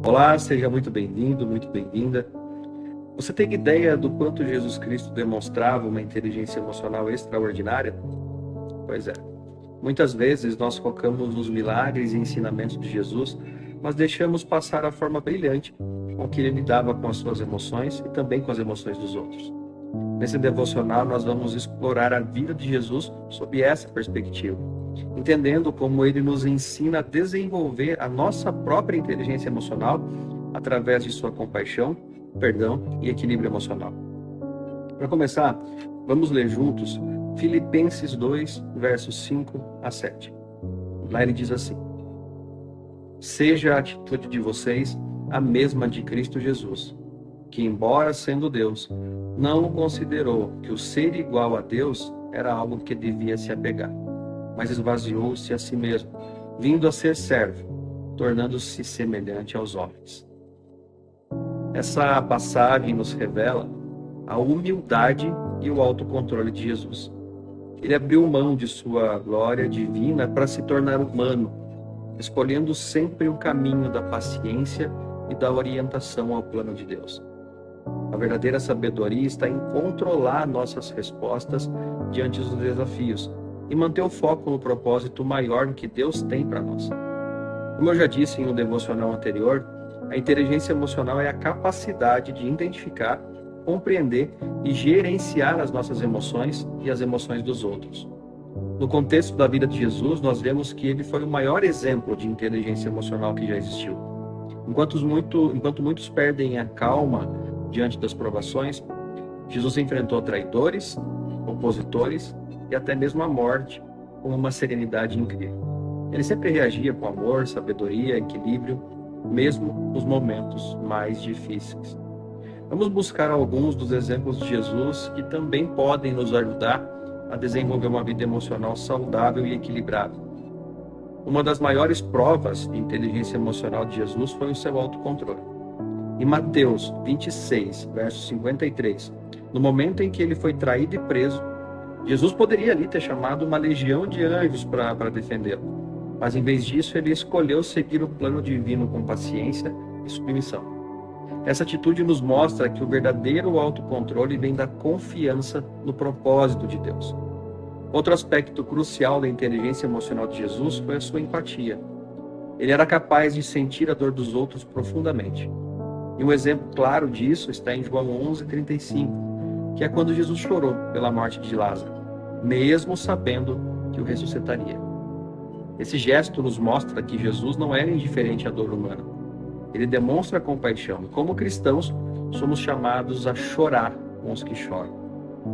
Olá, seja muito bem-vindo, muito bem-vinda. Você tem ideia do quanto Jesus Cristo demonstrava uma inteligência emocional extraordinária? Pois é. Muitas vezes nós focamos nos milagres e ensinamentos de Jesus, mas deixamos passar a forma brilhante com que ele lidava com as suas emoções e também com as emoções dos outros. Nesse devocional, nós vamos explorar a vida de Jesus sob essa perspectiva, entendendo como ele nos ensina a desenvolver a nossa própria inteligência emocional através de sua compaixão, perdão e equilíbrio emocional. Para começar, vamos ler juntos Filipenses 2, versos 5 a 7. Lá ele diz assim: Seja a atitude de vocês a mesma de Cristo Jesus, que, embora sendo Deus, não considerou que o ser igual a Deus era algo que devia se apegar, mas esvaziou-se a si mesmo, vindo a ser servo, tornando-se semelhante aos homens. Essa passagem nos revela a humildade e o autocontrole de Jesus. Ele abriu mão de sua glória divina para se tornar humano, escolhendo sempre o caminho da paciência e da orientação ao plano de Deus. A verdadeira sabedoria está em controlar nossas respostas diante dos desafios e manter o foco no propósito maior que Deus tem para nós. Como eu já disse em um devocional anterior, a inteligência emocional é a capacidade de identificar, compreender e gerenciar as nossas emoções e as emoções dos outros. No contexto da vida de Jesus, nós vemos que ele foi o maior exemplo de inteligência emocional que já existiu. Enquanto muitos perdem a calma diante das provações, Jesus enfrentou traidores, opositores e até mesmo a morte com uma serenidade incrível. Ele sempre reagia com amor, sabedoria, equilíbrio, mesmo nos momentos mais difíceis. Vamos buscar alguns dos exemplos de Jesus que também podem nos ajudar a desenvolver uma vida emocional saudável e equilibrada. Uma das maiores provas de inteligência emocional de Jesus foi o seu autocontrole. Em Mateus 26, verso 53, no momento em que ele foi traído e preso, Jesus poderia ali ter chamado uma legião de anjos para defendê-lo. Mas em vez disso, ele escolheu seguir o plano divino com paciência e submissão. Essa atitude nos mostra que o verdadeiro autocontrole vem da confiança no propósito de Deus. Outro aspecto crucial da inteligência emocional de Jesus foi a sua empatia. Ele era capaz de sentir a dor dos outros profundamente. E um exemplo claro disso está em João 11:35, que é quando Jesus chorou pela morte de Lázaro, mesmo sabendo que o ressuscitaria. Esse gesto nos mostra que Jesus não era indiferente à dor humana. Ele demonstra compaixão. E como cristãos, somos chamados a chorar com os que choram,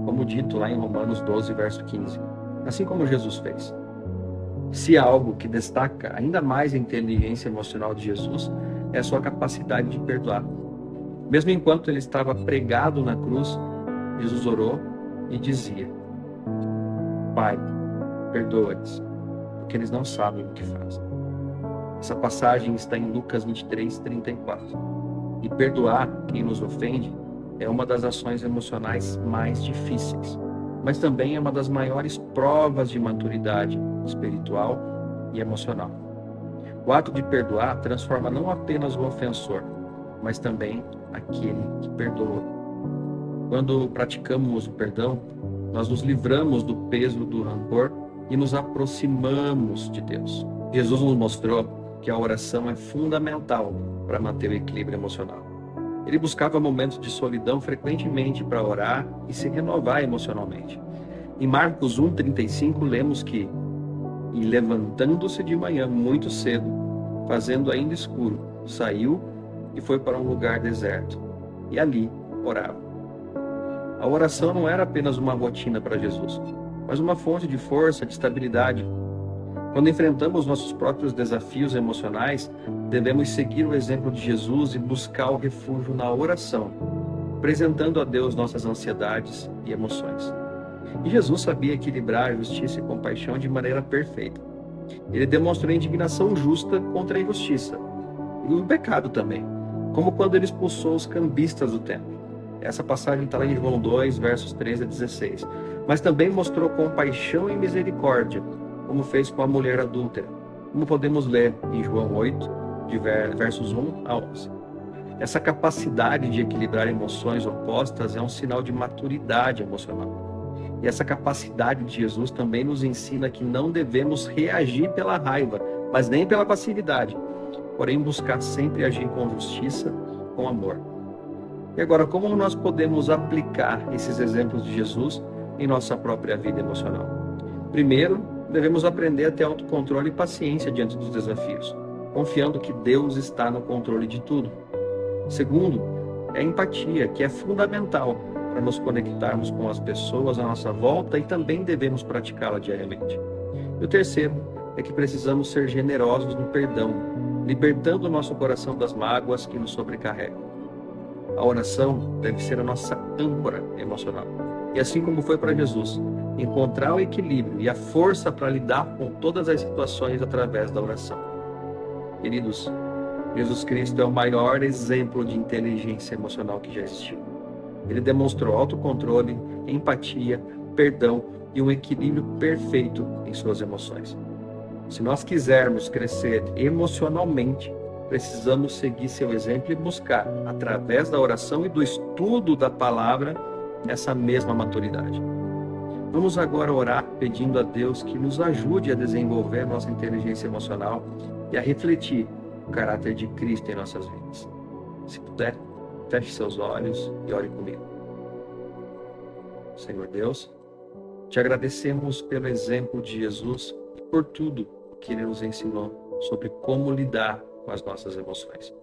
como dito lá em Romanos 12, verso 15, assim como Jesus fez. Se há algo que destaca ainda mais a inteligência emocional de Jesus, é a sua capacidade de perdoar. Mesmo enquanto ele estava pregado na cruz, Jesus orou e dizia: Pai, perdoa-lhes, porque eles não sabem o que fazem. Essa passagem está em Lucas 23:34. E perdoar quem nos ofende é uma das ações emocionais mais difíceis, mas também é uma das maiores provas de maturidade espiritual e emocional. O ato de perdoar transforma não apenas o ofensor, mas também aquele que perdoa. Quando praticamos o perdão, nós nos livramos do peso do rancor e nos aproximamos de Deus. Jesus nos mostrou que a oração é fundamental para manter o equilíbrio emocional. Ele buscava momentos de solidão frequentemente para orar e se renovar emocionalmente. Em Marcos 1:35 lemos que: E levantando-se de manhã muito cedo, fazendo ainda escuro, saiu e foi para um lugar deserto, e ali orava. A oração não era apenas uma rotina para Jesus, mas uma fonte de força, de estabilidade. Quando enfrentamos nossos próprios desafios emocionais, devemos seguir o exemplo de Jesus e buscar o refúgio na oração, apresentando a Deus nossas ansiedades e emoções. E Jesus sabia equilibrar justiça e compaixão de maneira perfeita. Ele demonstrou indignação justa contra a injustiça e o pecado também, como quando ele expulsou os cambistas do templo. Essa passagem está lá em João 2, versos 13 a 16. Mas também mostrou compaixão e misericórdia, como fez com a mulher adúltera, como podemos ler em João 8, versos 1 a 11. Essa capacidade de equilibrar emoções opostas é um sinal de maturidade emocional. E essa capacidade de Jesus também nos ensina que não devemos reagir pela raiva, mas nem pela passividade, porém buscar sempre agir com justiça, com amor. E agora, como nós podemos aplicar esses exemplos de Jesus em nossa própria vida emocional? Primeiro, devemos aprender a ter autocontrole e paciência diante dos desafios, confiando que Deus está no controle de tudo. Segundo, é a empatia, que é fundamental para nos conectarmos com as pessoas à nossa volta e também devemos praticá-la diariamente. E o terceiro é que precisamos ser generosos no perdão, libertando o nosso coração das mágoas que nos sobrecarregam. A oração deve ser a nossa âncora emocional. E assim como foi para Jesus, encontrar o equilíbrio e a força para lidar com todas as situações através da oração. Queridos, Jesus Cristo é o maior exemplo de inteligência emocional que já existiu. Ele demonstrou autocontrole, empatia, perdão e um equilíbrio perfeito em suas emoções. Se nós quisermos crescer emocionalmente, precisamos seguir seu exemplo e buscar, através da oração e do estudo da palavra, essa mesma maturidade. Vamos agora orar pedindo a Deus que nos ajude a desenvolver nossa inteligência emocional e a refletir o caráter de Cristo em nossas vidas. Se puder, feche seus olhos e ore comigo. Senhor Deus, te agradecemos pelo exemplo de Jesus e por tudo que Ele nos ensinou sobre como lidar com as nossas emoções.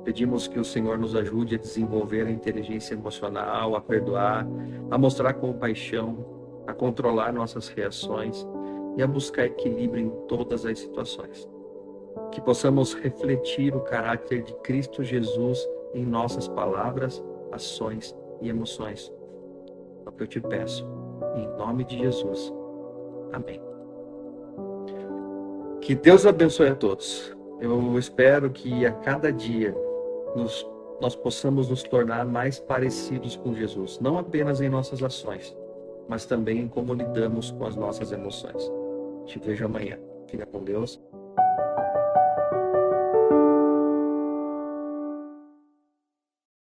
Pedimos que o Senhor nos ajude a desenvolver a inteligência emocional, a perdoar, a mostrar compaixão, a controlar nossas reações e a buscar equilíbrio em todas as situações. Que possamos refletir o caráter de Cristo Jesus em nossas palavras, ações e emoções. É o que eu te peço, em nome de Jesus. Amém. Que Deus abençoe a todos. Eu espero que a cada dia nós possamos nos tornar mais parecidos com Jesus, não apenas em nossas ações, mas também em como lidamos com as nossas emoções. Te vejo amanhã. Fica com Deus.